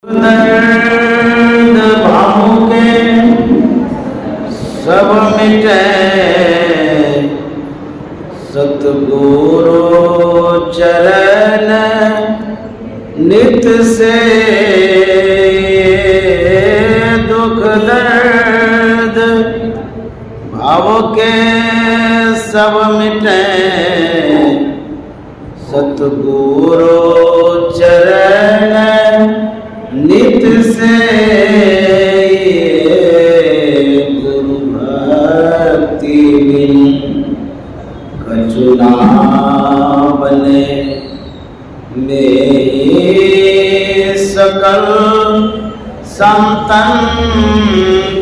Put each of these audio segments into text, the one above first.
दर्द भावों के सब मिटे, सतगुरु चरण नित से दुख दर्द भावों के सब मिटे, सतगुरु चरण नित से गुरु भक्ति बिन कछु ना बने, में सकल संतन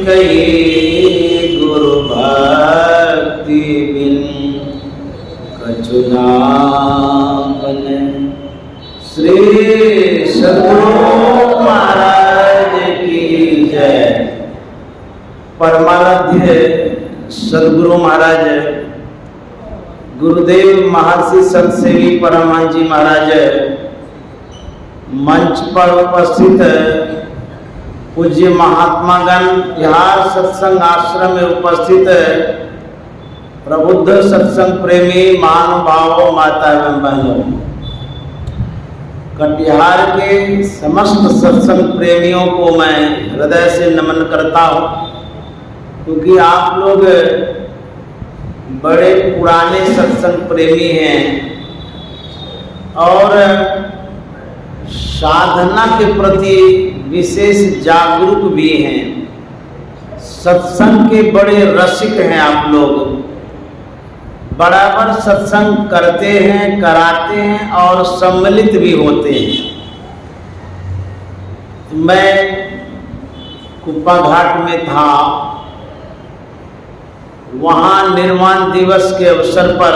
कही गुरु भक्ति बिन कछु ना बने। श्री सद्गुरु महाराज की जय। परमाराध्य सद्गुरु महाराज गुरुदेव महर्षि संतसेवी परमहंस जी महाराज, मंच पर उपस्थित पूज्य महात्मागण, बिहार सत्संग आश्रम में उपस्थित प्रबुद्ध सत्संग प्रेमी महानुभावों, माता एवं बहनों, कटिहार के समस्त सत्संग प्रेमियों को मैं हृदय से नमन करता हूँ, क्योंकि आप लोग बड़े पुराने सत्संग प्रेमी हैं और साधना के प्रति विशेष जागरूक भी हैं। सत्संग के बड़े रसिक हैं आप लोग, बराबर सत्संग करते हैं, कराते हैं और सम्मिलित भी होते हैं। मैं कुप्पा घाट में था, वहाँ निर्वाण दिवस के अवसर पर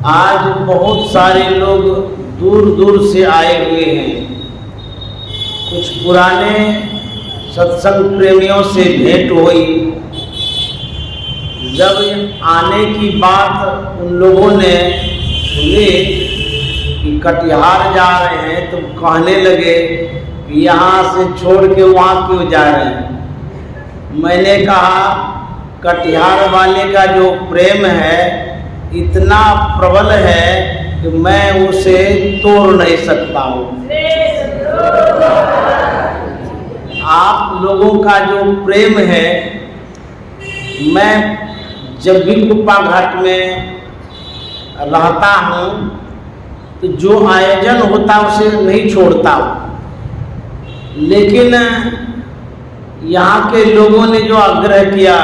आज बहुत सारे लोग दूर दूर से आए हुए हैं। कुछ पुराने सत्संग प्रेमियों से भेंट हुई। जब आने की बात उन लोगों ने सुनी कि कटिहार जा रहे हैं, तो कहने लगे कि यहाँ से छोड़ के वहाँ क्यों जा रहे हैं। मैंने कहा कटिहार वाले का जो प्रेम है इतना प्रबल है कि मैं उसे तोड़ नहीं सकता हूँ। आप लोगों का जो प्रेम है, मैं जब भी कुप्पा घाट में रहता हूँ तो जो आयोजन होता है उसे नहीं छोड़ता हूँ। लेकिन यहाँ के लोगों ने जो आग्रह किया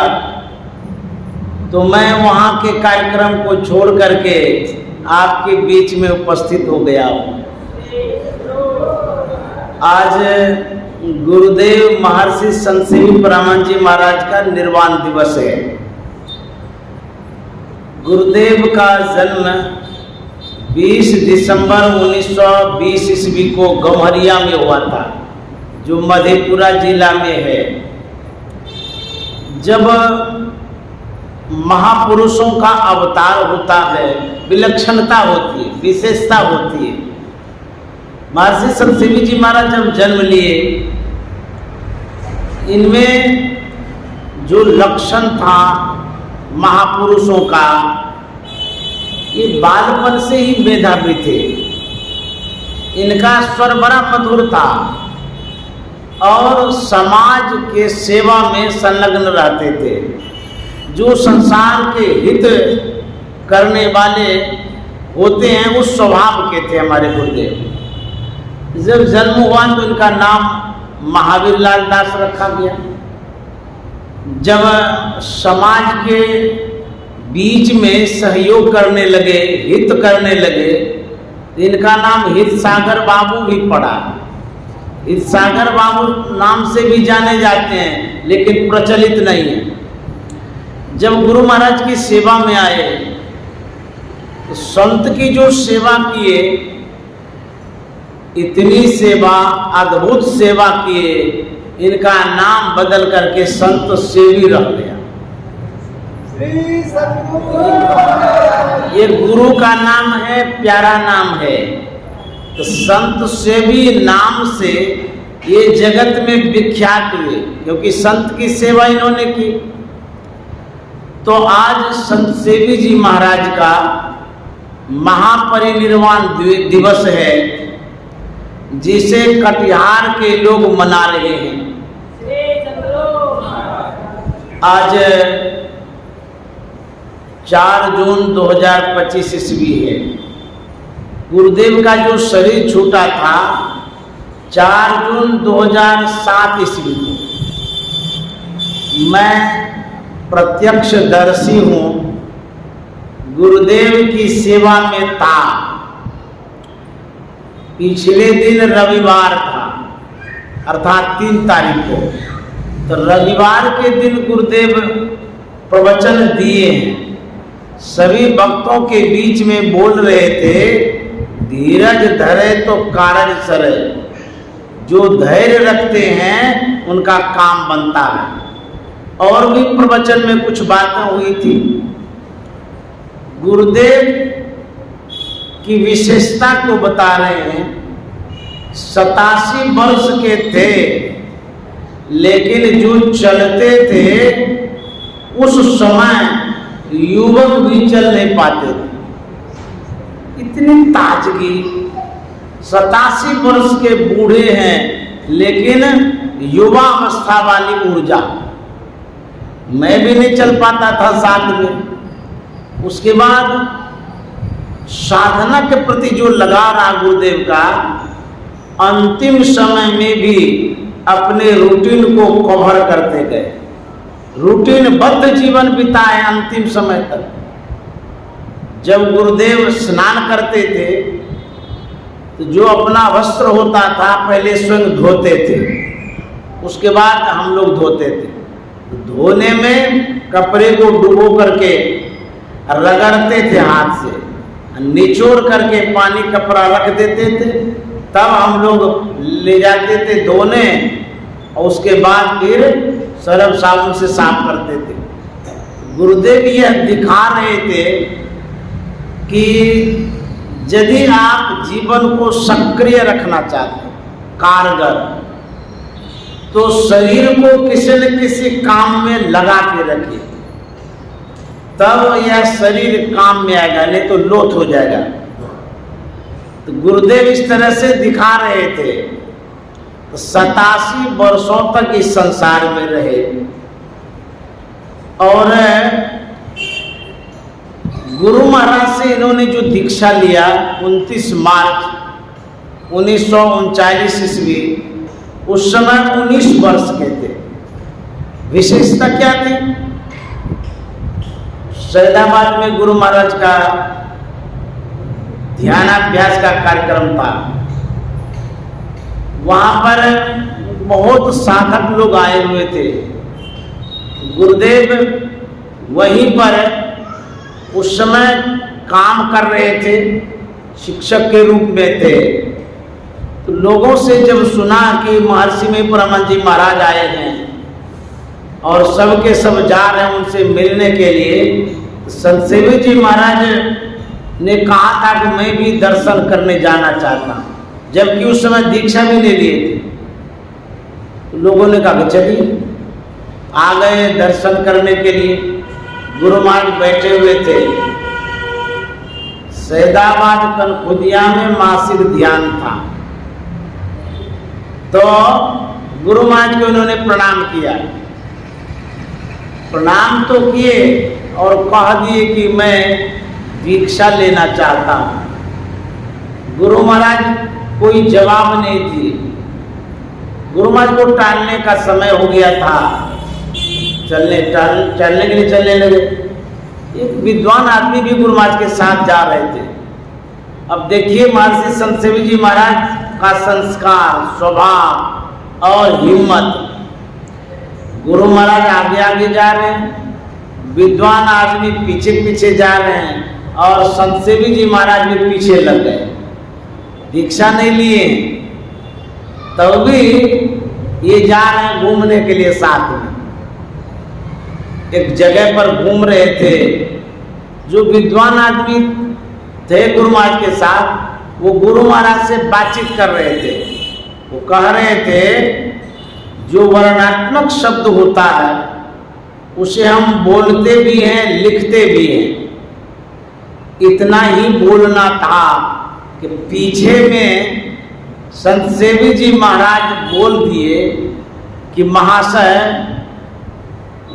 तो मैं वहाँ के कार्यक्रम को छोड़ करके आपके बीच में उपस्थित हो गया हूँ। आज गुरुदेव महर्षि संतसेवी परमहंस जी महाराज का निर्वाण दिवस है। गुरुदेव का जन्म 20 दिसंबर 1920 ईस्वी को गम्हरिया में हुआ था, जो मधेपुरा जिला में है। जब महापुरुषों का अवतार होता है, विलक्षणता होती है, विशेषता होती है। महर्षि संतसेवी जी महाराज जब जन्म लिए, इनमें जो लक्षण था महापुरुषों का, ये बालपन से ही मेधावी थे। इनका स्वर बड़ा मधुर था और समाज के सेवा में संलग्न रहते थे। जो संसार के हित करने वाले होते हैं उस स्वभाव के थे हमारे गुरुदेव। जब जन्म हुआ तो इनका नाम महावीर लाल दास रखा गया। जब समाज के बीच में सहयोग करने लगे, हित करने लगे, इनका नाम हितसागर बाबू भी पड़ा। हितसागर बाबू नाम से भी जाने जाते हैं, लेकिन प्रचलित नहीं है। जब गुरु महाराज की सेवा में आए तो संत की जो सेवा किए, इतनी सेवा, अद्भुत सेवा किए, इनका नाम बदल करके संत सेवी रह गया। ये गुरु का नाम है, प्यारा नाम है। तो संत सेवी नाम से ये जगत में विख्यात हुए, क्योंकि संत की सेवा इन्होंने की। तो आज संत सेवी जी महाराज का महापरिनिर्वाण दिवस है, जिसे कटिहार के लोग मना रहे हैं। आज 4 जून 2025 ईस्वी है। गुरुदेव का जो शरीर छूटा था 4 जून 2007 ईस्वी को। मैं प्रत्यक्षदर्शी हूँ, गुरुदेव की सेवा में था। पिछले दिन रविवार था, अर्थात 3 तारीख को। तो रविवार के दिन गुरुदेव प्रवचन दिए हैं। सभी भक्तों के बीच में बोल रहे थे, धीरज धरे तो कारज सरे। जो धैर्य रखते हैं उनका काम बनता है। और भी प्रवचन में कुछ बातें हुई थी। गुरुदेव की विशेषता को बता रहे हैं। 87 वर्ष के थे, लेकिन जो चलते थे उस समय युवक भी चल नहीं पाते थे। इतनी ताजगी, 87 वर्ष के बूढ़े हैं, लेकिन युवा अवस्था वाली ऊर्जा। मैं भी नहीं चल पाता था साथ में। उसके बाद साधना के प्रति जो लगा रहा गुरुदेव का, अंतिम समय में भी अपने रूटीन को कवर करते गए। रूटीन बद्ध जीवन बिताए अंतिम समय तक। जब गुरुदेव स्नान करते थे तो जो अपना वस्त्र होता था पहले स्वयं धोते थे, उसके बाद हम लोग धोते थे। धोने में कपड़े को डुबो करके रगड़ते थे हाथ से, निचोड़ करके पानी कपड़ा रख देते थे, तब हम लोग ले जाते थे धोने, और उसके बाद फिर सरफ साबुन से साफ करते थे। गुरुदेव यह दिखा रहे थे कि यदि आप जीवन को सक्रिय रखना चाहते हैं, कारगर, तो शरीर को किसी न किसी काम में लगा के रखिए, तब यह शरीर काम में आएगा, नहीं तो लोथ हो जाएगा। तो गुरुदेव इस तरह से दिखा रहे थे। 87 वर्षों तक इस संसार में रहे, और गुरु महाराज से इन्होंने जो दीक्षा लिया 29 मार्च 1939 ईस्वी, उस समय 19 वर्ष के थे। विशेषता क्या थी? सैदाबाद में गुरु महाराज का ध्यानाभ्यास का कार्यक्रम था। वहां पर बहुत साधक लोग आए हुए थे। गुरुदेव वहीं पर उस समय काम कर रहे थे, शिक्षक के रूप में थे। तो लोगों से जब सुना कि महर्षि मणिपुरानंद जी महाराज आए हैं और सब के सब जा रहे हैं उनसे मिलने के लिए, संत सेवी जी महाराज ने कहा था कि मैं भी दर्शन करने जाना चाहता हूँ, जबकि उस समय दीक्षा भी ले लिए थे। तो लोगों ने कहा कि चलिए, आ गए दर्शन करने के लिए। गुरु महाराज बैठे हुए थे। सैदाबाद कनखुदिया में मासिक ध्यान था। तो गुरु महाराज को उन्होंने प्रणाम किया। प्रणाम तो किए और कह दिए कि मैं दीक्षा लेना चाहता हूँ। गुरु महाराज कोई जवाब नहीं दिए। गुरु महाराज को टालने का समय हो गया था, चलने के लिए चलने लगे। एक विद्वान आदमी भी गुरु महाराज के साथ जा रहे थे। अब देखिए महर्षि संत सेवी जी महाराज का संस्कार, स्वभाव और हिम्मत। गुरु महाराज आगे आगे जा रहे हैं, विद्वान आदमी पीछे पीछे जा रहे हैं, और संत सेवी जी महाराज भी पीछे लग गए। दीक्षा नहीं लिए, तब भी ये जा रहे हैं घूमने के लिए साथ में। एक जगह पर घूम रहे थे। जो विद्वान आदमी थे गुरु महाराज के साथ, वो गुरु महाराज से बातचीत कर रहे थे। वो कह रहे थे जो वर्णात्मक शब्द होता है उसे हम बोलते भी हैं, लिखते भी हैं। इतना ही बोलना था कि पीछे में संत सेवी जी महाराज बोल दिए कि महाशय,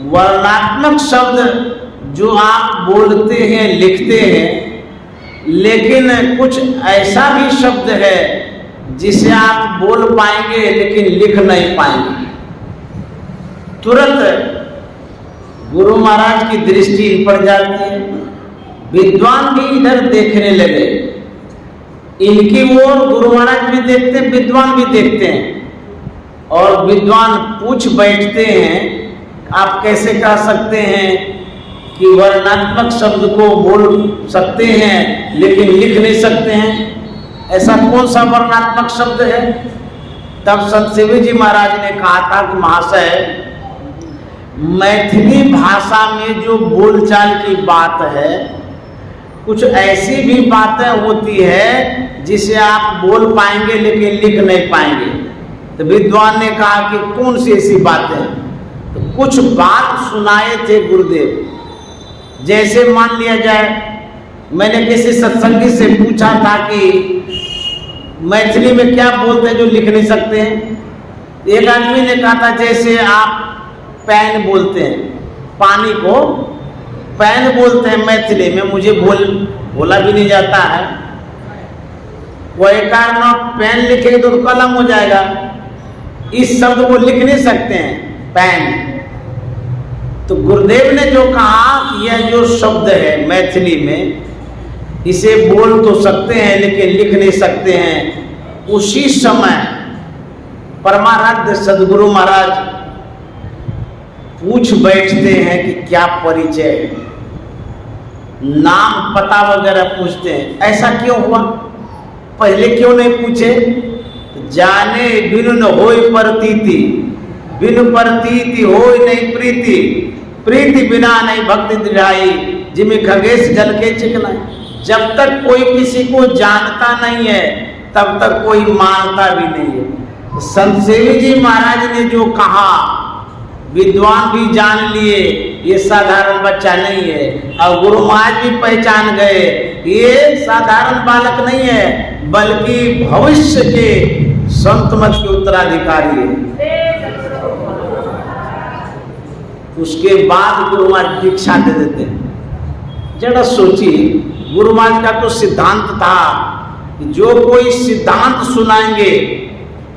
वर्णात्मक शब्द जो आप बोलते हैं, लिखते हैं, लेकिन कुछ ऐसा भी शब्द है जिसे आप बोल पाएंगे लेकिन लिख नहीं पाएंगे। तुरंत गुरु महाराज की दृष्टि इन पर जाती है। विद्वान भी इधर देखने लगे, इनकी ओर गुरु महाराज भी देखते हैं, विद्वान भी देखते हैं। और विद्वान पूछ बैठते हैं, आप कैसे कह सकते हैं कि वर्णात्मक शब्द को बोल सकते हैं लेकिन लिख नहीं सकते हैं? ऐसा कौन सा वर्णात्मक शब्द है? तब संत सेवी जी महाराज ने कहा था कि महाशय, मैथिली भाषा में जो बोलचाल की बात है, कुछ ऐसी भी बातें होती है जिसे आप बोल पाएंगे लेकिन लिख नहीं पाएंगे। तो विद्वान ने कहा कि कौन सी ऐसी बातें? तो कुछ बात सुनाए थे गुरुदेव। जैसे मान लिया जाए, मैंने किसी सत्संगी से पूछा था कि मैथिली में क्या बोलते हैं जो लिख नहीं सकते हैं? एक आदमी ने कहा था जैसे आप पैन बोलते हैं, पानी को पैन बोलते हैं मैथिली में, मुझे बोला भी नहीं जाता है। वो एक कारण पैन लिखेंगे तो कलम हो जाएगा। इस शब्द को लिख नहीं सकते हैं, पैन। तो गुरुदेव ने जो कहा कि यह जो शब्द है मैथिली में, इसे बोल तो सकते हैं लेकिन लिख नहीं सकते हैं। उसी समय परमाराध्य सदगुरु महाराज पूछ बैठते हैं कि क्या परिचय, नाम पता वगैरह पूछते हैं। ऐसा क्यों हुआ? पहले क्यों नहीं पूछे? जाने बिनु न होय प्रतीति, बिनु प्रतीति होय नहीं प्रीति, प्रीति बिना नहीं भक्ति दृढ़ाई, जिमे खगेश जल के चिकनाई। जब तक कोई किसी को जानता नहीं है तब तक कोई मानता भी नहीं है। संत सेवी जी महाराज ने जो कहा, विद्वान भी जान लिए ये साधारण बच्चा नहीं है, और गुरु महाराज भी पहचान गए ये साधारण बालक नहीं है बल्कि भविष्य के संत मत के उत्तराधिकारी है। उसके बाद गुरु महाराज दीक्षा दे देते हैं। जरा सोचिए, गुरु महाराज का तो सिद्धांत था कि जो कोई सिद्धांत सुनाएंगे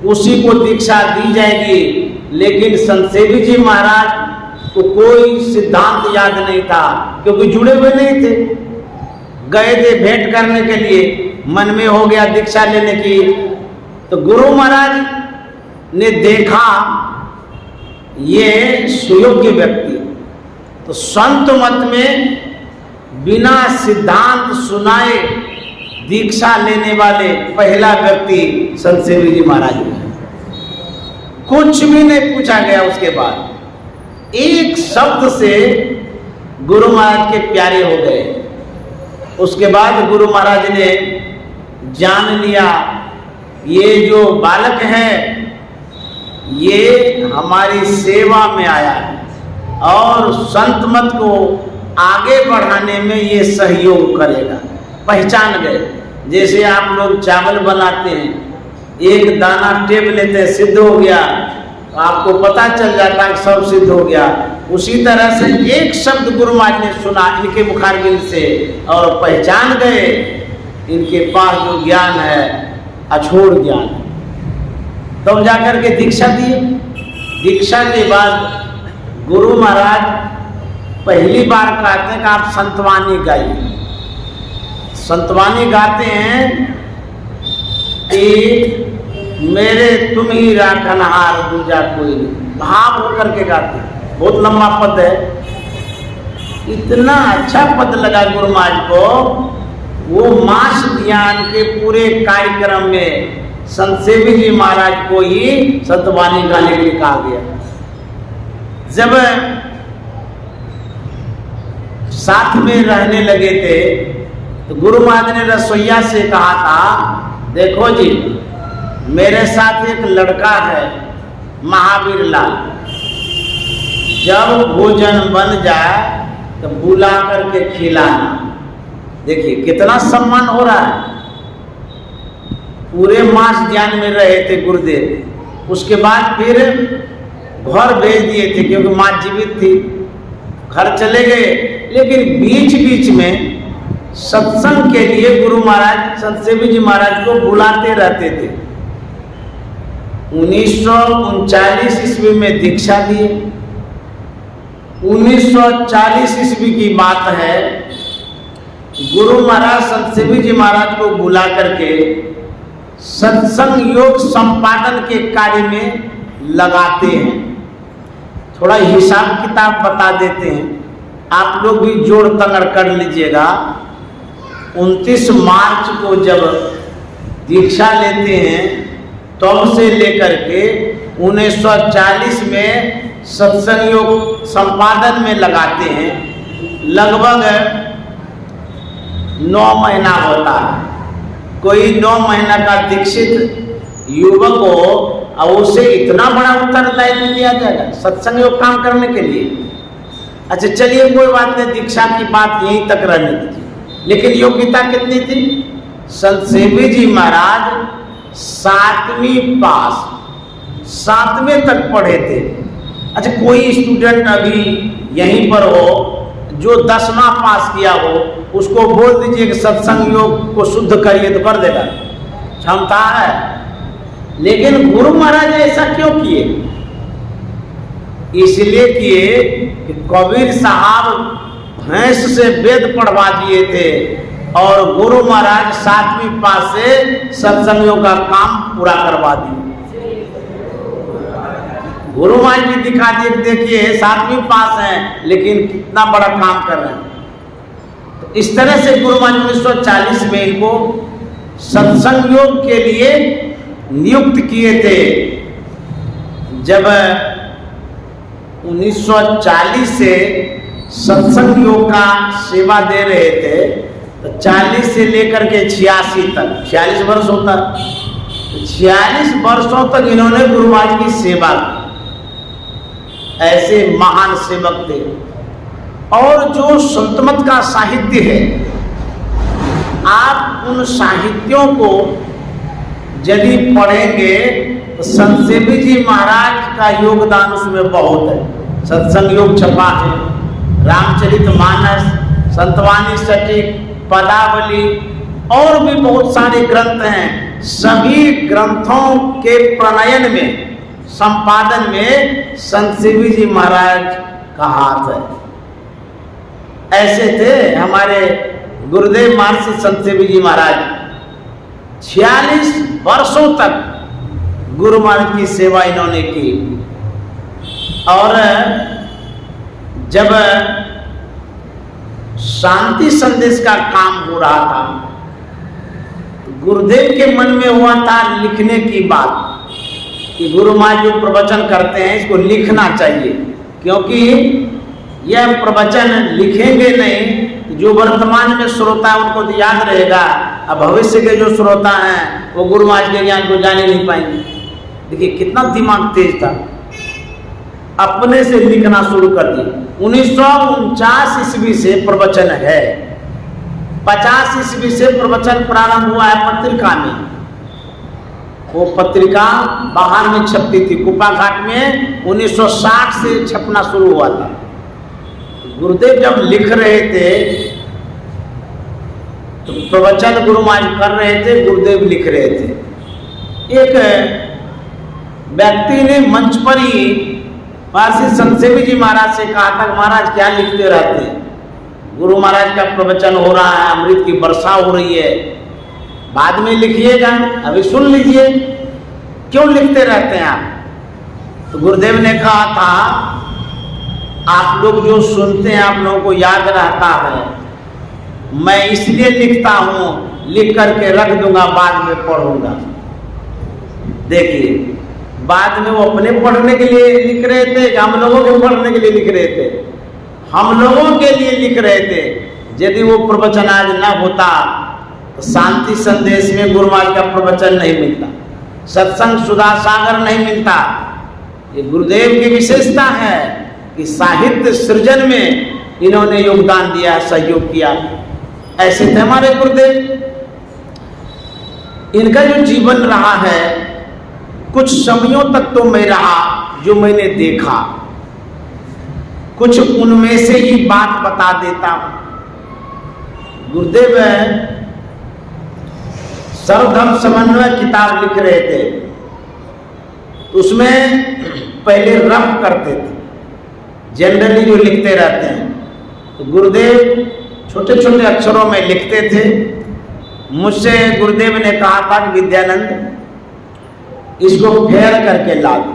उसी को दीक्षा दी जाएगी। लेकिन संत सेवी जी महाराज को कोई सिद्धांत याद नहीं था, क्योंकि जुड़े हुए नहीं थे। गए थे भेंट करने के लिए, मन में हो गया दीक्षा लेने की। तो गुरु महाराज ने देखा ये सुयोग्य व्यक्ति, तो संत मत में बिना सिद्धांत सुनाए दीक्षा लेने वाले पहला व्यक्ति संत सेवी जी महाराज हैं। कुछ भी नहीं पूछा गया। उसके बाद एक शब्द से गुरु महाराज के प्यारे हो गए। उसके बाद गुरु महाराज ने जान लिया ये जो बालक है ये हमारी सेवा में आया है और संत मत को आगे बढ़ाने में ये सहयोग करेगा। पहचान गए। जैसे आप लोग चावल बनाते हैं, एक दाना टेप लेते हैं, सिद्ध हो गया, आपको पता चल जाता है कि सब सिद्ध हो गया। उसी तरह से एक शब्द गुरु महाराज ने सुना इनके मुखारबिंद से और पहचान गए इनके पास जो ज्ञान है अछूट ज्ञान है। तब जाकर के दीक्षा दिए। दीक्षा के बाद गुरु महाराज पहली बार कहते हैं कि आप संतवानी गाइए। संतवानी गाते हैं कि मेरे तुम ही राखनहार दूजा कोई नहीं, भाव होकर के गाते हैं। बहुत लंबा पद है, इतना अच्छा पद लगा गुरु महाराज को। वो मास ध्यान के पूरे कार्यक्रम में संत सेवी जी महाराज को ही संतवानी गाने के लिए कहा गया। जब साथ में रहने लगे थे तो गुरु महाराज ने रसोइया से कहा था, देखो जी मेरे साथ एक लड़का है महावीर लाल, जब भोजन बन जाए तो बुला करके खिलाना। देखिए कितना सम्मान हो रहा है। पूरे मास ध्यान में रहे थे गुरुदेव, उसके बाद फिर घर भेज दिए थे क्योंकि माँ जीवित थी, घर चले गए। लेकिन बीच बीच में सत्संग के लिए गुरु महाराज संत सेवी जी महाराज को बुलाते रहते थे। 1939 ईस्वी में दीक्षा दी। 1940 ईस्वी की बात है, गुरु महाराज संत सेवी जी महाराज को बुला करके सत्संग योग संपादन के कार्य में लगाते हैं। थोड़ा हिसाब किताब बता देते हैं, आप लोग भी जोड़ तंगड़ कर लीजिएगा। 29 मार्च को जब दीक्षा लेते हैं तब से लेकर के 1940 में सत्संग योग संपादन में लगाते हैं, लगभग 9 महीना होता है। कोई 9 महीना का दीक्षित युवक हो और उसे इतना बड़ा उत्तरदायित्व दिया जाएगा सत्संग योग काम करने के लिए। अच्छा चलिए कोई बात नहीं, दीक्षा की बात यहीं तक रहने दीजिए। लेकिन योग्यता कितनी थी? संत सेवी जी महाराज 7वीं पास, 7वें तक पढ़े थे। अच्छा कोई स्टूडेंट अभी यहीं पर हो जो 10वां पास किया हो, उसको बोल दीजिए कि सत्संग योग को शुद्ध करिए तो कर देगा, क्षमता है। लेकिन गुरु महाराज ऐसा क्यों किए? इसलिए किए कि कबीर साहब भैंस से वेद पढ़वा दिए थे और गुरु महाराज 7वीं पास से सत्संग योग का काम पूरा करवा दिए। गुरु महाराज भी दिखा दिए, देखिए 7वीं पास है लेकिन कितना बड़ा काम कर रहे हैं। तो इस तरह से गुरु महाराज 1940 में इनको सत्संग योग के लिए नियुक्त किए थे। जब 1940 से सत्संग योग का सेवा दे रहे थे तो 40 से लेकर के 86 तक, 46 वर्ष होता, 46 वर्षों तक इन्होंने गुरु महाराज की सेवा की। ऐसे महान सेवक थे। और जो संतमत का साहित्य है, आप उन साहित्यों को यदि पढ़ेंगे तो संत सेवी जी महाराज का योगदान उसमें बहुत है। सत्संग योग छपा है, रामचरितमानस, संतवाणी सटीक, पदावली और भी बहुत सारे ग्रंथ हैं। सभी ग्रंथों के प्रणयन में, संपादन में संत सेवी जी महाराज का हाथ है। ऐसे थे हमारे गुरुदेव महर्षि संत सेवी जी महाराज। 46 वर्षों तक गुरु महाराज की सेवा इन्होंने की। और जब शांति संदेश का काम हो रहा था, गुरुदेव के मन में हुआ था लिखने की बात कि गुरु महाराज जो प्रवचन करते हैं इसको लिखना चाहिए, क्योंकि यह प्रवचन लिखेंगे नहीं तो जो वर्तमान में श्रोता है उनको तो याद रहेगा, अब भविष्य के जो श्रोता हैं वो गुरु महाराज के ज्ञान को जाने नहीं पाएंगे। देखिए कितना दिमाग तेज था, अपने से लिखना शुरू कर दिया। 1949 ईस्वी से प्रवचन है, 50 ईस्वी से प्रवचन प्रारंभ हुआ है पत्रिका में। वो पत्रिका बाहर में छपती थी, कुपा घाट में 1960 से छपना शुरू हुआ था। गुरुदेव जब लिख रहे थे तो प्रवचन गुरु महाराज कर रहे थे, गुरुदेव लिख रहे थे। एक व्यक्ति ने मंच पर ही महर्षि संत सेवी जी महाराज से कहा था, महाराज क्या लिखते रहते हैं? गुरु महाराज का प्रवचन हो रहा है, अमृत की वर्षा हो रही है, बाद में लिखिएगा, अभी सुन लीजिए, क्यों लिखते रहते हैं आप? तो गुरुदेव ने कहा था, आप लोग जो सुनते हैं आप लोगों को याद रहता है, मैं इसलिए लिखता हूं, लिख करके रख दूंगा, बाद में पढ़ूंगा। देखिए बाद में वो अपने पढ़ने के लिए लिख रहे थे, हम लोगों के पढ़ने के लिए लिख रहे थे? हम लोगों के लिए लिख रहे थे। यदि वो प्रवचन आज न होता तो शांति संदेश में गुरुवार का प्रवचन नहीं मिलता, सत्संग सुधा सागर नहीं मिलता। ये गुरुदेव की विशेषता है कि साहित्य सृजन में इन्होंने योगदान दिया, सहयोग किया। ऐसे थे हमारे गुरुदेव। इनका जो जीवन रहा है कुछ समयों तक तो मैं रहा जो मैंने देखा, कुछ उनमें से ही बात बता देता हूं। गुरुदेव सर्वधर्म समन्वय किताब लिख रहे थे, उसमें पहले रफ करते थे, जनरली जो लिखते रहते हैं, तो गुरुदेव छोटे छोटे अक्षरों में लिखते थे। मुझसे गुरुदेव ने कहा था कि विद्यानंद इसको फेर करके ला दो।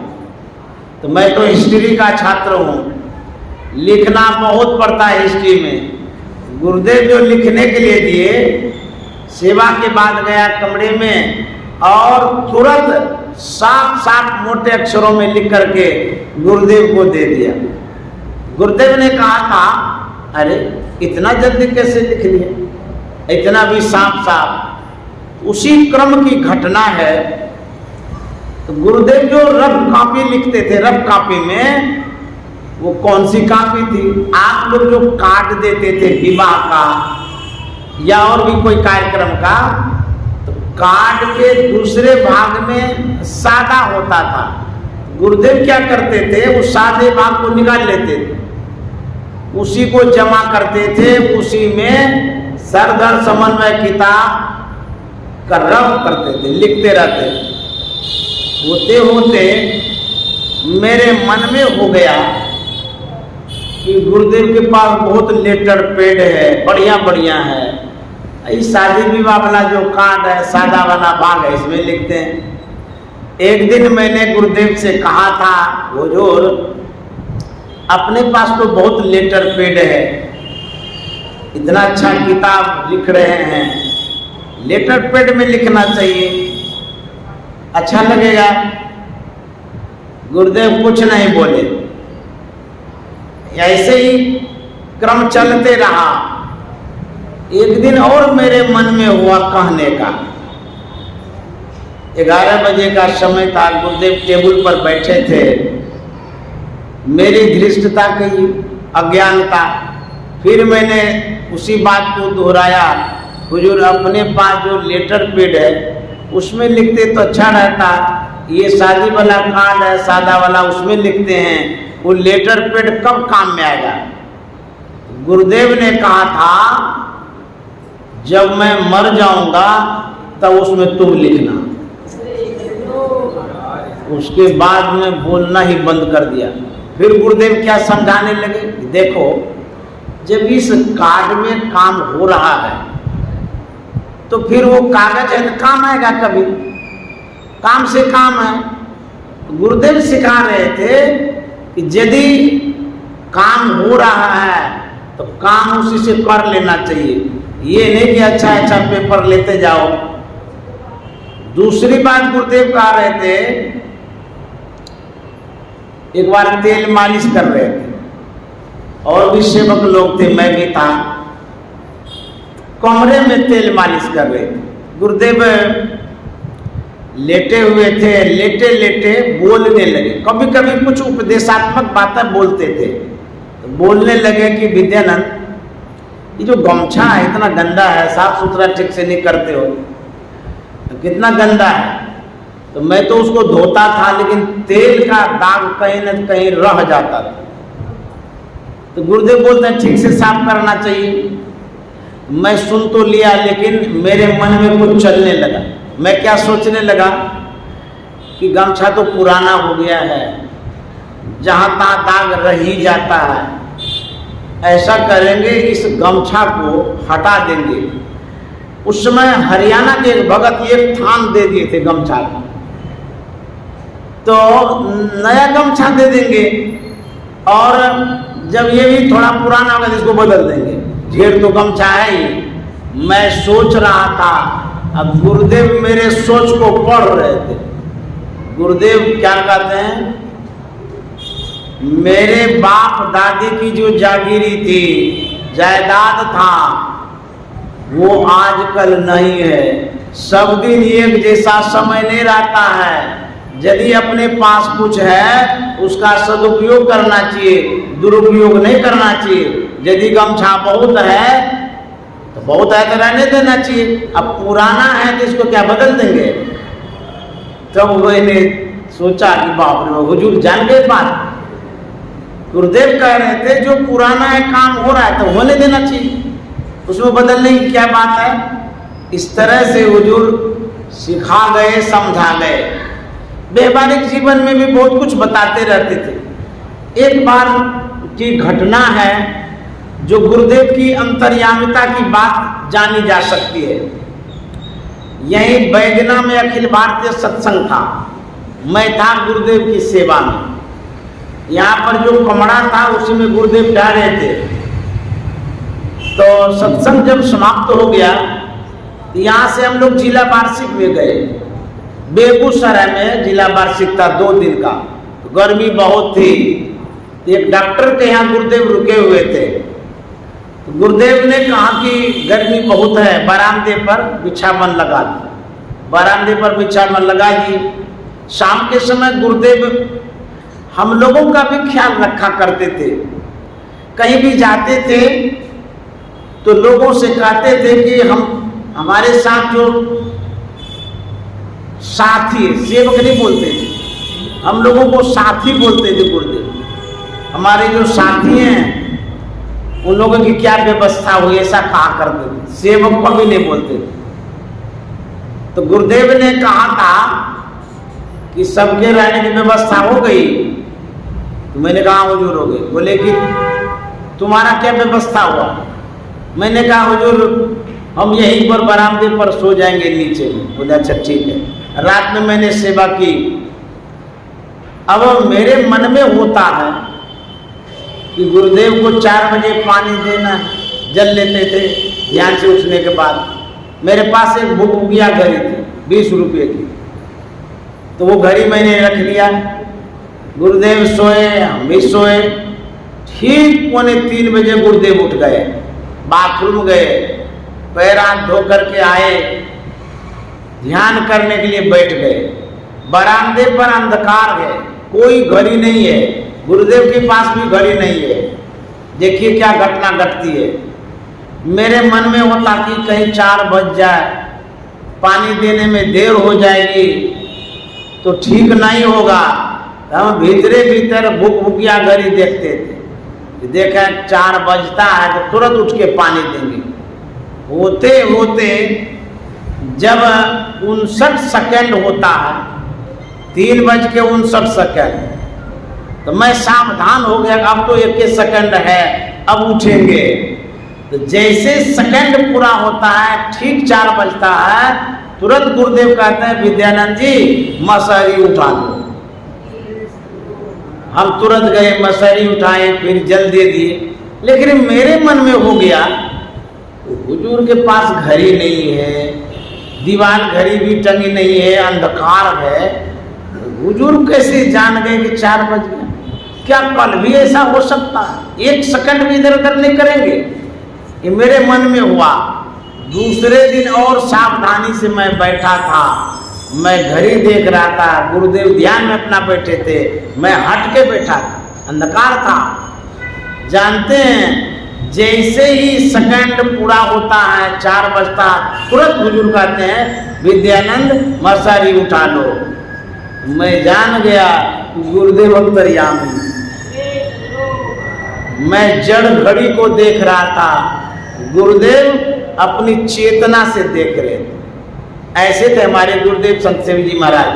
तो मैं तो हिस्ट्री का छात्र हूँ, लिखना बहुत पड़ता है हिस्ट्री में। गुरुदेव जो लिखने के लिए दिए, सेवा के बाद गया कमरे में और तुरंत साफ साफ मोटे अक्षरों में लिख करके गुरुदेव को दे दिया। गुरुदेव ने कहा था, अरे इतना जल्दी कैसे लिख लिया, इतना भी साफ साफ। उसी क्रम की घटना है। तो गुरुदेव जो रफ कॉपी लिखते थे, रफ कॉपी में वो कौन सी कॉपी थी? आप लोग जो काट देते थे विवाह का या और भी कोई कार्यक्रम का, तो कार्ड के दूसरे भाग में सादा होता था। गुरुदेव क्या करते थे, उस सादे भाग को निकाल लेते थे, उसी को जमा करते थे, उसी में सर्वधर्म समन्वय किताब का रफ करते थे, लिखते रहते। होते होते मेरे मन में हो गया कि गुरुदेव के पास बहुत लेटर पेड है, बढ़िया बढ़िया है। इस शादी विवाह वाला जो कार्ड है, सादा वाला भाग है, इसमें लिखते हैं। एक दिन मैंने गुरुदेव से कहा था, हुजूर अपने पास तो बहुत लेटर पेड है, इतना अच्छा किताब लिख रहे हैं, लेटर पेड में लिखना चाहिए, अच्छा लगेगा। गुरुदेव कुछ नहीं बोले। ऐसे ही क्रम चलते रहा। एक दिन और मेरे मन में हुआ कहने का। 11 बजे का समय था, गुरुदेव टेबल पर बैठे थे। मेरी धृष्टता की अज्ञानता, फिर मैंने उसी बात को दोहराया, हुजूर अपने पास जो लेटर पेड है उसमें लिखते तो अच्छा रहता, ये शादी वाला कार्ड है सादा वाला, उसमें लिखते हैं, वो लेटर पेड कब काम में आएगा? गुरुदेव ने कहा था, जब मैं मर जाऊंगा तब उसमें तुम लिखना। उसके बाद में बोलना ही बंद कर दिया। फिर गुरुदेव क्या समझाने लगे, देखो जब इस कार्ड में काम हो रहा है तो फिर वो कागज है तो काम आएगा कभी, काम से काम है। गुरुदेव सिखा रहे थे कि यदि काम हो रहा है तो काम उसी से कर लेना चाहिए, ये नहीं कि अच्छा अच्छा पेपर लेते जाओ। दूसरी बात गुरुदेव कह रहे थे, एक बार तेल मालिश कर रहे थे और भी सेवक लोग थे, मैं भी था, कमरे में तेल मालिश कर रहे थे। गुरुदेव लेटे हुए थे, लेटे लेटे बोलने लगे। कभी कभी कुछ उपदेशात्मक बातें बोलते थे, तो बोलने लगे कि विद्यानंद ये जो गमछा है इतना गंदा है, साफ सुथरा ठीक से नहीं करते हो, तो कितना गंदा है। तो मैं तो उसको धोता था, लेकिन तेल का दाग कहीं न कहीं रह जाता था। तो गुरुदेव बोलते हैं ठीक से साफ करना चाहिए। मैं सुन तो लिया, लेकिन मेरे मन में कुछ चलने लगा। मैं क्या सोचने लगा कि गमछा तो पुराना हो गया है, जहाँ तहाँ दाग रह ही जाता है। ऐसा करेंगे, इस गमछा को हटा देंगे। उस समय हरियाणा के एक भगत एक थान दे दिए थे गमछा को, तो नया गमछा दे देंगे और जब ये भी थोड़ा पुराना होगा तो इसको बदल देंगे। ढेर तो गमछा है ही। मैं सोच रहा था, अब गुरुदेव मेरे सोच को पढ़ रहे थे। गुरुदेव क्या कहते हैं, मेरे बाप दादी की जो जागीरी थी, जायदाद था वो आजकल नहीं है। सब दिन एक जैसा समय नहीं रहता है। यदि अपने पास कुछ है उसका सदुपयोग करना चाहिए, दुरुपयोग नहीं करना चाहिए। यदि गमछा बहुत है तो बहुत है तो रहने देना चाहिए। अब पुराना है तो इसको क्या बदल देंगे। तब मैंने सोचा कि बाप रे, हुजूर जान गए बात। गुरुदेव कह रहे थे जो पुराना है काम हो रहा है तो होने देना चाहिए, उसमें बदलने की क्या बात है। इस तरह से हुजूर सिखा गए, समझा गए। व्यवहारिक जीवन में भी बहुत कुछ बताते रहते थे। एक बार की घटना है जो गुरुदेव की अंतर्यामिता की बात जानी जा सकती है। यही बैजना में अखिल भारतीय सत्संग था। मैं था गुरुदेव की सेवा में। यहाँ पर जो कमरा था उसी में गुरुदेव ठहरे थे। तो सत्संग जब समाप्त हो गया यहाँ से हम लोग जिला वार्षिक में गए। बेगूसराय में जिला वार्षिक था 2 दिन का। तो गर्मी बहुत थी। एक डॉक्टर के यहाँ गुरुदेव रुके हुए थे। तो गुरुदेव ने कहा कि गर्मी बहुत है, बरामदे पर बिछावन लगा दी। बरामदे पर बिछावन लगा दी। शाम के समय गुरुदेव हम लोगों का भी ख्याल रखा करते थे। कहीं भी जाते थे तो लोगों से कहते थे कि हमारे साथ जो साथी, सेवक नहीं बोलते थे, हम लोगों को साथी बोलते थे गुरुदेव। हमारे जो साथी हैं उन लोगों की क्या व्यवस्था हुई ऐसा कहा करते थे, सेवक को भी नहीं बोलते थे। तो गुरुदेव ने कहा था कि सबके रहने की व्यवस्था हो गई। तो मैंने कहा हुजूर हो गई। बोले कि तुम्हारा क्या व्यवस्था हुआ। मैंने कहा हुजूर हम यहीं पर बरामदे पर सो जाएंगे नीचे में। बोले अच्छा ठीक है। रात में मैंने सेवा की। अब मेरे मन में होता है कि गुरुदेव को 4 बजे पानी देना है। जल लेते थे ध्यान से उठने के बाद। मेरे पास एक भुकभुकिया घड़ी थी 20 रुपये की। तो वो घड़ी मैंने रख लिया। गुरुदेव सोए, हम भी सोए। ठीक 2:45 बजे गुरुदेव उठ गए, बाथरूम गए, पैर हाथ धो करके आए, ध्यान करने के लिए बैठ गए। बरामदे पर अंधकार है, कोई घड़ी नहीं है। गुरुदेव के पास भी घड़ी नहीं है। देखिए क्या घटना घटती है। मेरे मन में होता कि कहीं 4 बज जाए, पानी देने में देर हो जाएगी तो ठीक नहीं होगा। हम भीतरे भीतर भुकभुकिया घड़ी देखते थे। देखा 4 बजता है तो तुरंत उठ के पानी देंगे। होते होते जब 59 सेकंड होता है, 3:59, तो मैं सावधान हो गया। अब तो 1 सेकंड है, अब उठेंगे। तो जैसे सेकंड पूरा होता है, ठीक 4 बजता है, तुरंत गुरुदेव कहते हैं विद्यानंद जी मसहरी उठा दो। हम तुरंत गए, मसहरी उठाए, फिर जल दे दिए। लेकिन मेरे मन में हो गया हुजूर के पास घड़ी नहीं है, दीवार घड़ी भी टंगी नहीं है, अंधकार है। हुजूर कैसे जान गए कि 4 बज गए। क्या कल भी ऐसा हो सकता है? 1 सेकंड भी इधर उधर नहीं करेंगे। ये मेरे मन में हुआ। दूसरे दिन और सावधानी से मैं बैठा था। मैं घड़ी देख रहा था। गुरुदेव ध्यान में अपना बैठे थे, मैं हट के बैठा था, अंधकार था। जानते हैं जैसे ही सेकंड पूरा होता है, 4 बजता, तुरंत हुजूर कहते हैं विद्यानंद मसहरी उठा लो। मैं जान गया गुरुदेव अंतर्यामी। मैं जड़ घड़ी को देख रहा था, गुरुदेव अपनी चेतना से देख रहे थे। ऐसे थे हमारे गुरुदेव संत सेवी जी महाराज।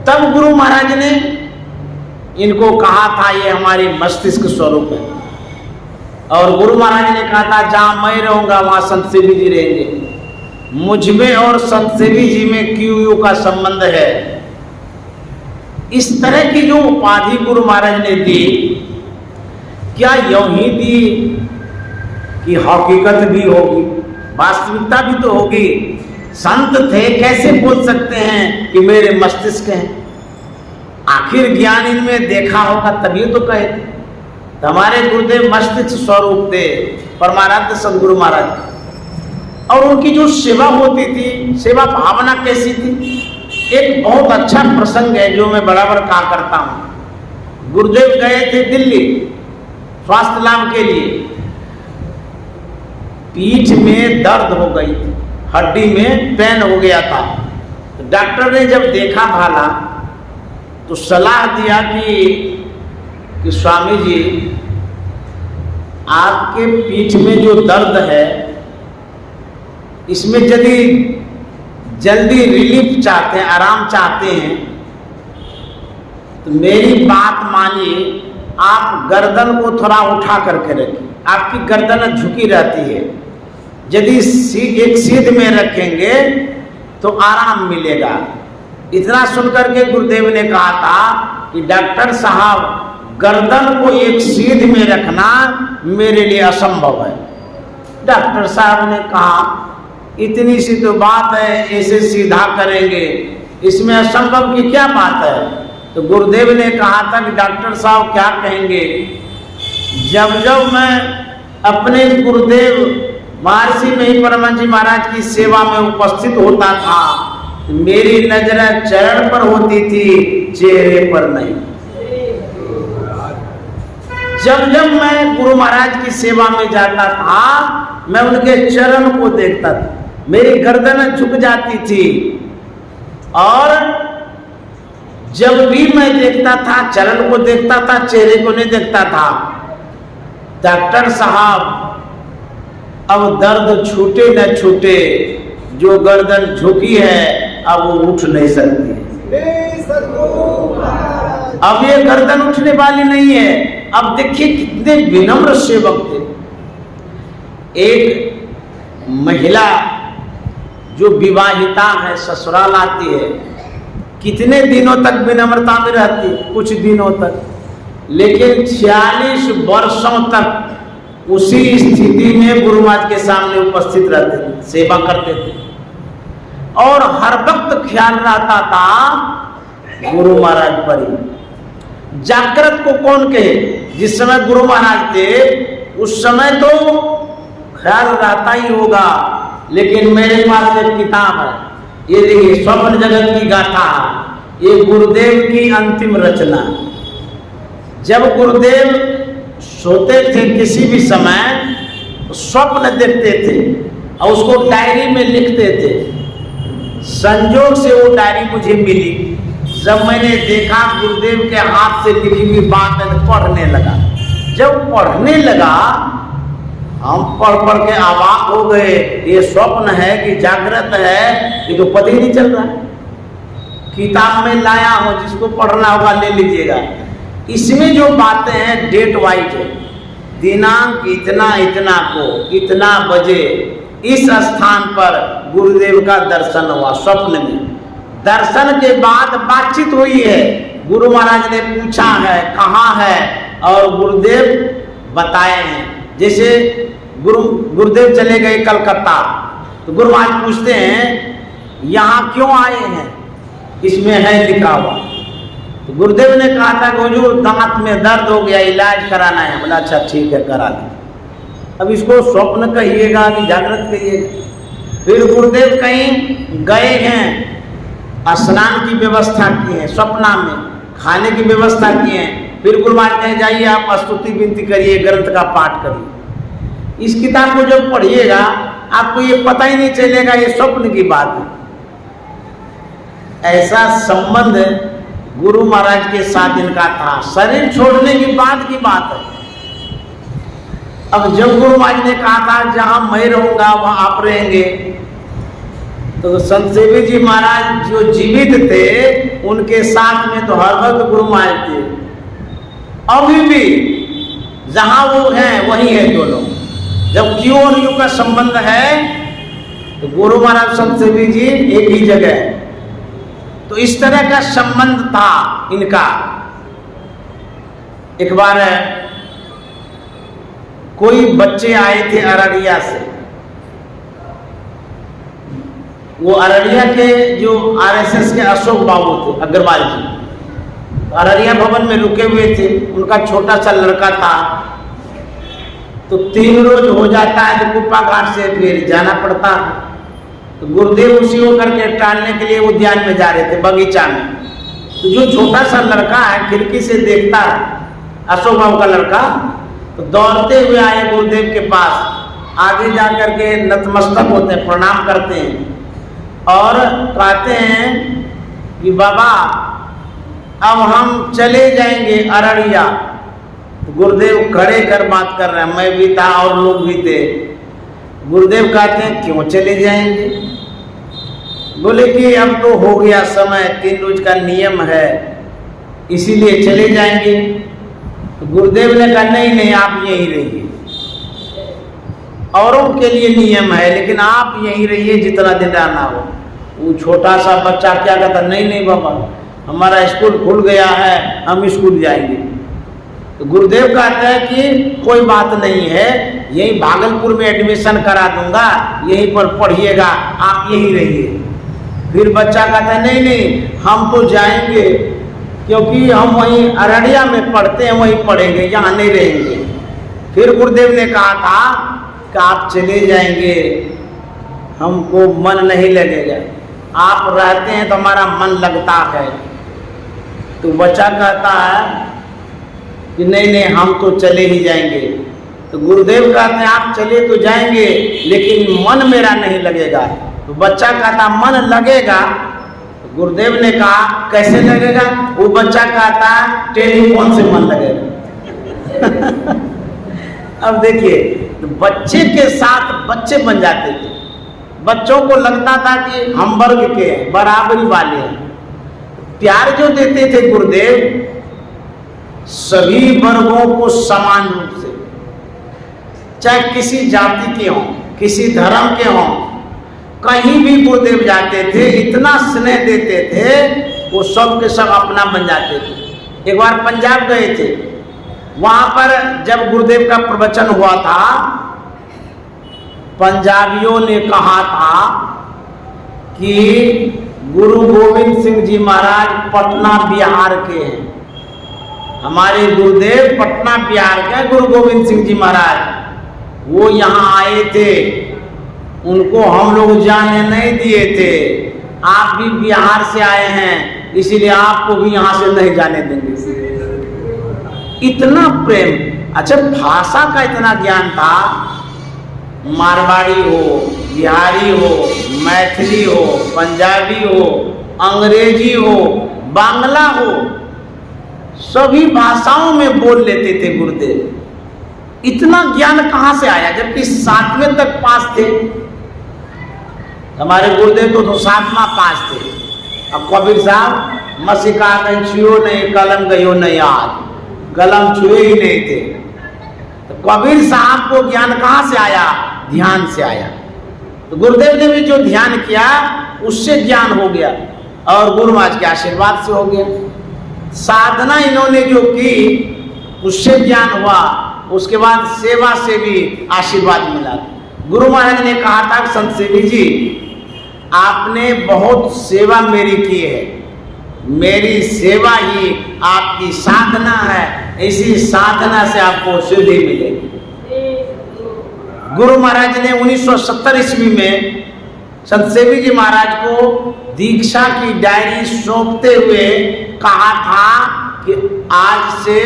तब गुरु महाराज ने इनको कहा था ये हमारे मस्तिष्क स्वरूप है। और गुरु महाराज ने कहा था जहां मैं रहूंगा वहां संत सेवी जी रहेंगे। मुझ में और संत सेवी जी में क्यों का संबंध है। इस तरह की जो उपाधि गुरु महाराज ने दी, क्या यूं ही दी कि हकीकत भी होगी, वास्तविकता भी तो होगी। संत थे, कैसे बोल सकते हैं कि मेरे मस्तिष्क हैं। आखिर ज्ञान इनमें देखा होगा तभी तो कहे थे। तो हमारे गुरुदेव मस्तिष्क स्वरूप थे परमाराध्य सदगुरु महाराज, और उनकी जो सेवा होती थी, सेवा भावना कैसी थी। एक बहुत अच्छा प्रसंग है जो मैं बराबर कहा करता हूँ। गुरुदेव गए थे दिल्ली स्वास्थ्य लाभ के लिए, पीठ में दर्द हो गई थी, हड्डी में पेन हो गया था। तो डॉक्टर ने जब देखा भाला तो सलाह दिया कि स्वामी जी, आपके पीठ में जो दर्द है इसमें यदि जल्दी रिलीफ चाहते हैं, आराम चाहते हैं, तो मेरी बात मानिए, आप गर्दन को थोड़ा उठा करके रखिए। आपकी गर्दन झुकी रहती है, यदि एक सीध में रखेंगे तो आराम मिलेगा। इतना सुनकर के गुरुदेव ने कहा था कि डॉक्टर साहब, गर्दन को एक सीध में रखना मेरे लिए असंभव है। डॉक्टर साहब ने कहा, इतनी सी तो बात है, ऐसे सीधा करेंगे, इसमें असंभव की क्या बात है। तो गुरुदेव ने कहा था कि डॉक्टर साहब क्या कहेंगे, जब जब मैं अपने गुरुदेव महर्षि मही परम जी महाराज की सेवा में उपस्थित होता था, मेरी नजर चरण पर होती थी, चेहरे पर नहीं। जब जब मैं गुरु महाराज की सेवा में जाता था, मैं उनके चरण को देखता था, मेरी गर्दन झुक जाती थी, और जब भी मैं देखता था, चरण को देखता था, चेहरे को नहीं देखता था। डॉक्टर साहब, अब दर्द छूटे न छूटे, जो गर्दन झुकी है अब वो उठ नहीं सकती। अब ये गर्दन उठने वाली नहीं है। अब देखिए कितने विनम्र सेवक थे। एक महिला जो विवाहिता है, ससुराल आती है, कितने दिनों तक विनम्रता में रहती है, कुछ दिनों तक, लेकिन 46 वर्षों तक उसी स्थिति में गुरु महाराज के सामने उपस्थित रहते थे, सेवा करते थे, और हर वक्त ख्याल रहता था गुरु महाराज पर ही। जागृत को कौन कहे, जिस समय गुरु महाराज थे उस समय तो ख्याल रहता ही होगा, लेकिन मेरे पास एक किताब है, ये देखिए, स्वप्न जगत की गाथा, ये गुरुदेव की अंतिम रचना। जब गुरुदेव सोते थे किसी भी समय, स्वप्न देखते थे और उसको डायरी में लिखते थे। संजोग से वो डायरी मुझे मिली, जब मैंने देखा गुरुदेव के हाथ से लिखी हुई बात है, पढ़ने लगा। जब पढ़ने लगा, हम पढ़ पढ़ के अवाक हो गए, ये स्वप्न है कि जागृत है, ये तो पता ही नहीं चल रहा है। किताब में लाया हूं, जिसको पढ़ना होगा ले लीजिएगा। इसमें जो बातें हैं डेट वाइज है, दिनांक इतना इतना को इतना बजे इस स्थान पर गुरुदेव का दर्शन हुआ स्वप्न में। दर्शन के बाद बातचीत हुई है, गुरु महाराज ने पूछा है कहाँ है, और गुरुदेव बताए हैं। जैसे गुरुदेव चले गए कलकत्ता, तो गुरु महाराज पूछते हैं यहाँ क्यों आए हैं, इसमें है लिखा हुआ। तो गुरुदेव ने कहा था कि हुजूर दांत में दर्द हो गया, इलाज कराना है। बोला अच्छा ठीक है, करा लें। अब इसको स्वप्न कहिएगा कि जागृत कहिएगा। फिर गुरुदेव कहीं गए हैं, स्नान की व्यवस्था की है, स्वप्ना में खाने की व्यवस्था की है। फिर गुरु महाराज कहे जाइए आप स्तुति विनती करिए, ग्रंथ का पाठ करिए। इस किताब को जब पढ़िएगा आपको ये पता ही नहीं चलेगा ये स्वप्न की बात है। ऐसा संबंध गुरु महाराज के साथ इनका था, शरीर छोड़ने की बाद की बात है। अब जब गुरु महाराज ने कहा था जहां मैं रहूंगा वहां आप रहेंगे, तो संत सेवी जी महाराज जो जीवित थे उनके साथ में तो हर वक्त गुरु महाराज थे। अभी भी जहां वो हैं वही है दोनों। जब क्यों और यू का संबंध है तो गुरु महाराज संत सेवी जी एक ही जगह है। तो इस तरह का संबंध था इनका। एक बार कोई बच्चे आए थे अररिया से, वो अररिया के जो आरएसएस के अशोक बाबू थे, अग्रवाल जी, अररिया भवन में रुके हुए थे, उनका छोटा सा लड़का था, तो 3 रोज हो जाता है तो कुप्पा घाट से फिर जाना पड़ता है। तो गुरुदेव उसी को करके टालने के लिए उद्यान में जा रहे थे, बगीचा में। तो जो छोटा सा लड़का है खिड़की से देखता है, अशोक बाबू का लड़का, तो दौड़ते हुए आए गुरुदेव के पास, आगे जा करके नतमस्तक होते हैं, प्रणाम करते हैं और कहते हैं कि बाबा अब हम चले जाएंगे अररिया। तो गुरुदेव खड़े कर बात कर रहे हैं, मैं भी था और लोग भी थे। गुरुदेव कहते हैं क्यों चले जाएंगे? बोले कि अब तो हो गया समय, 3 रोज का नियम है, इसीलिए चले जाएंगे। तो गुरुदेव ने कहा नहीं नहीं, आप यहीं रहिए, औरों के लिए नियम है लेकिन आप यहीं रहिए जितना दिन रहना हो। वो छोटा सा बच्चा क्या कहता, नहीं नहीं बाबा, हमारा स्कूल खुल गया है, हम स्कूल जाएंगे। तो गुरुदेव कहते हैं कि कोई बात नहीं है, यही भागलपुर में एडमिशन करा दूंगा, यहीं पर पढ़िएगा, आप यहीं रहिए। फिर बच्चा कहता है नहीं नहीं, हम तो जाएंगे क्योंकि हम वहीं अररिया में पढ़ते हैं, वहीं पढ़ेंगे, यहाँ नहीं रहेंगे। फिर गुरुदेव ने कहा था कि आप चले जाएंगे, हमको मन नहीं लगेगा, आप रहते हैं तो हमारा मन लगता है। तो बच्चा कहता है कि नहीं नहीं, हम तो चले ही जाएंगे। तो गुरुदेव कहते हैं आप चले तो जाएंगे लेकिन मन मेरा नहीं लगेगा। तो बच्चा कहता मन लगेगा। तो गुरुदेव ने कहा कैसे लगेगा? वो बच्चा कहता टेलीफोन से मन लगेगा। अब देखिए, तो बच्चे के साथ बच्चे बन जाते थे, बच्चों को लगता था कि हम वर्ग के हैं, बराबरी वाले हैं। प्यार जो देते थे गुरुदेव सभी वर्गों को समान रूप से, चाहे किसी जाति के हों, किसी धर्म के हों, कहीं भी गुरुदेव जाते थे, इतना स्नेह देते थे, वो सब के सब अपना बन जाते थे। एक बार पंजाब गए थे, वहां पर जब गुरुदेव का प्रवचन हुआ था, पंजाबियों ने कहा था कि गुरु गोविंद सिंह जी महाराज पटना बिहार के हैं। हमारे गुरुदेव पटना बिहार के गुरु गोविंद सिंह जी महाराज, वो यहाँ आए थे, उनको हम लोग जाने नहीं दिए थे। आप भी बिहार से आए हैं, इसीलिए आपको भी यहाँ से नहीं जाने देंगे। इतना प्रेम, अच्छा भाषा का इतना ज्ञान था, मारवाड़ी हो, बिहारी हो, मैथिली हो, पंजाबी हो, अंग्रेजी हो, बांग्ला हो, सभी भाषाओं में बोल लेते थे गुरुदेव। इतना ज्ञान कहाँ से आया जबकि 7वें तक पास थे? हमारे गुरुदेव तो 7वां पास थे। अब कबीर साहब मसीका छुओ नहीं, कलम गयो नहीं, आज कलम छुए ही नहीं थे। तो कबीर साहब को ज्ञान कहाँ से आया? ध्यान से आया। तो गुरुदेव ने भी जो ध्यान किया उससे ज्ञान हो गया और गुरु महाराज के आशीर्वाद से हो गया। साधना इन्होंने जो की उससे ज्ञान हुआ, उसके बाद सेवा से भी आशीर्वाद मिला। गुरु महाराज ने कहा था संत सेवी जी, आपने बहुत सेवा मेरी की है, मेरी सेवा ही आपकी साधना है, इसी साधना से आपको सिद्धि मिलेगी। गुरु महाराज ने 1970 ईस्वी में संत सेवी जी महाराज को दीक्षा की डायरी सौंपते हुए कहा था कि आज से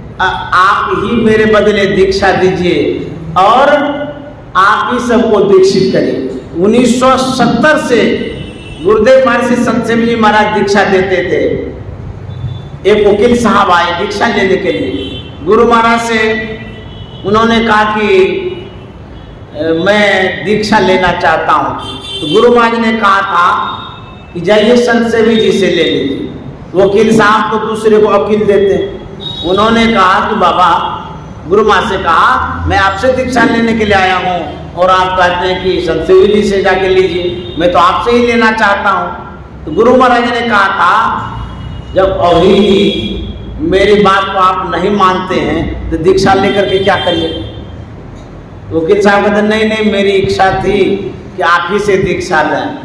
आप ही मेरे बदले दीक्षा दीजिए और आप ही सबको दीक्षित करिए। 1970 से गुरुदेव महाराज से संत सेवी जी महाराज दीक्षा देते थे। एक वकील साहब आए दीक्षा लेने के लिए, गुरु महाराज से उन्होंने कहा कि मैं दीक्षा लेना चाहता हूँ। तो गुरु महाराज ने कहा था कि जाइए संत सेवी जी से ले लीजिए। वकील साहब तो दूसरे को वकील देते हैं। उन्होंने कहा कि बाबा, गुरु महाराज से कहा मैं आपसे दीक्षा लेने के लिए आया हूँ और आप कहते हैं कि संत सेवी जी से जाके लीजिए, मैं तो आपसे ही लेना चाहता हूँ। तो गुरु महाराज ने कहा था जब अभी मेरी बात को आप नहीं मानते हैं तो दीक्षा लेकर के क्या करिए? वकील साहब कहते नहीं नहीं, मेरी इच्छा थी कि आप ही से दीक्षा लें।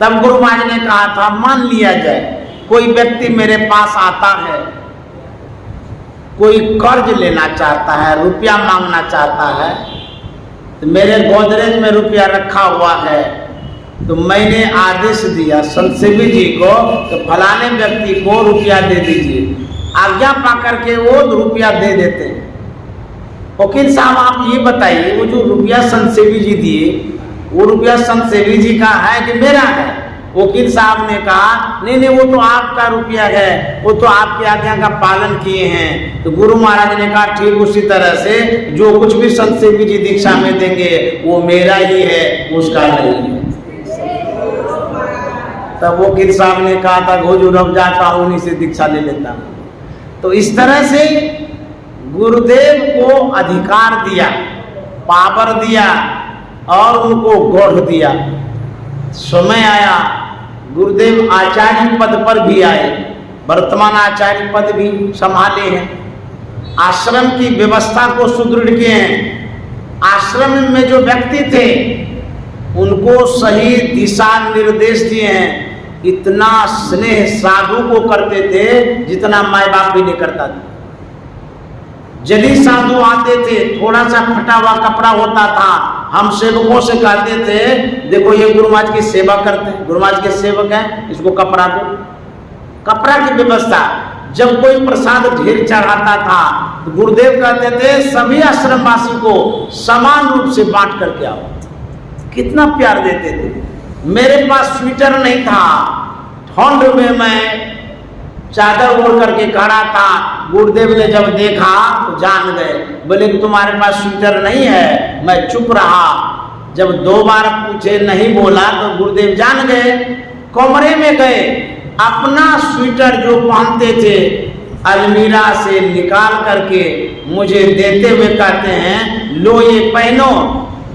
तब गुरु महाराज ने कहा था मान लिया जाए कोई व्यक्ति मेरे पास आता है, कोई कर्ज लेना चाहता है, रुपया मांगना चाहता है, तो मेरे गोदरेज में रुपया रखा हुआ है, तो मैंने आदेश दिया संत सेवी जी को तो फलाने व्यक्ति को रुपया दे दीजिए। आज्ञा पा करके वो रुपया दे देते हैं। वकील साहब आप ये बताइए, वो जो रुपया संत सेवी जी दिए, वो रुपया संत सेवी जी का है कि मेरा है? वकील साहब ने कहा नहीं नहीं, वो तो आपका रुपया है, वो तो आपकी आज्ञा का पालन किए हैं। तो गुरु महाराज ने कहा ठीक उसी तरह से जो कुछ भी संत सेवी जी दीक्षा में देंगे वो मेरा ही है, उसका नहीं है। तब वकील साहब ने कहा था हुजूर अब जाता हूं, उन्हीं से दीक्षा ले लेता हूं। तो इस तरह से गुरुदेव को अधिकार दिया, पावर दिया और उनको गौरव दिया। समय आया गुरुदेव आचार्य पद पर भी आए, वर्तमान आचार्य पद भी संभाले हैं, आश्रम की व्यवस्था को सुदृढ़ किए हैं। आश्रम में जो व्यक्ति थे उनको सही दिशा निर्देश दिए हैं। इतना स्नेह साधु को करते थे जितना माँ बाप भी नहीं करता था। यदि साधु आते थे, थोड़ा सा फटा हुआ कपड़ा होता था, हम सेवकों से कहते थे देखो ये गुरु महाराज की सेवा करते हैं, गुरु महाराज के सेवक हैं, इसको कपड़ा दो। कपड़ा की व्यवस्था। जब कोई प्रसाद ढेर चढ़ाता था तो गुरुदेव कहते थे सभी आश्रमवासी को समान रूप से बांट करके आओ। कितना प्यार देते थे। मेरे पास स्वेटर नहीं था, ठंड में मैं चादर ओढ़ करके खड़ा था। गुरुदेव ने जब देखा तो जान गए, बोले कि तुम्हारे पास स्वेटर नहीं है। मैं चुप रहा। जब 2 बार पूछे नहीं बोला तो गुरुदेव जान गए। कमरे में गए, अपना स्वेटर जो पहनते थे अलमीरा से निकाल करके मुझे देते हुए कहते हैं लो ये पहनो,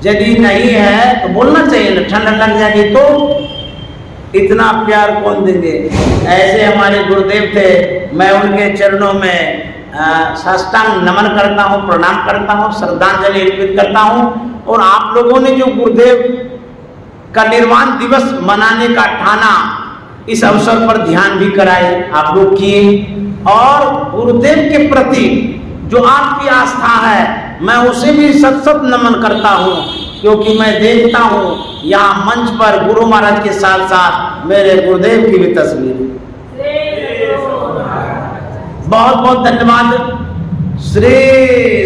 यदि नहीं है तो बोलना चाहिए ना, ठंड लग जाएगी तो। इतना प्यार कौन देंगे। ऐसे हमारे गुरुदेव थे। मैं उनके चरणों में साष्टांग नमन करता हूँ, प्रणाम करता हूँ, श्रद्धांजलि अर्पित करता हूँ। और आप लोगों ने जो गुरुदेव का निर्वाण दिवस मनाने का ठाना, इस अवसर पर ध्यान भी कराए आप लोग किए। और गुरुदेव के प्रति जो आपकी आस्था है मैं उसे भी सत सत नमन करता हूँ, क्योंकि मैं देखता हूँ यहाँ मंच पर गुरु महाराज के साथ साथ मेरे गुरुदेव की भी तस्वीर। बहुत बहुत धन्यवाद। श्री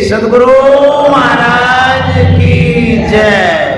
सद्गुरु महाराज की जय।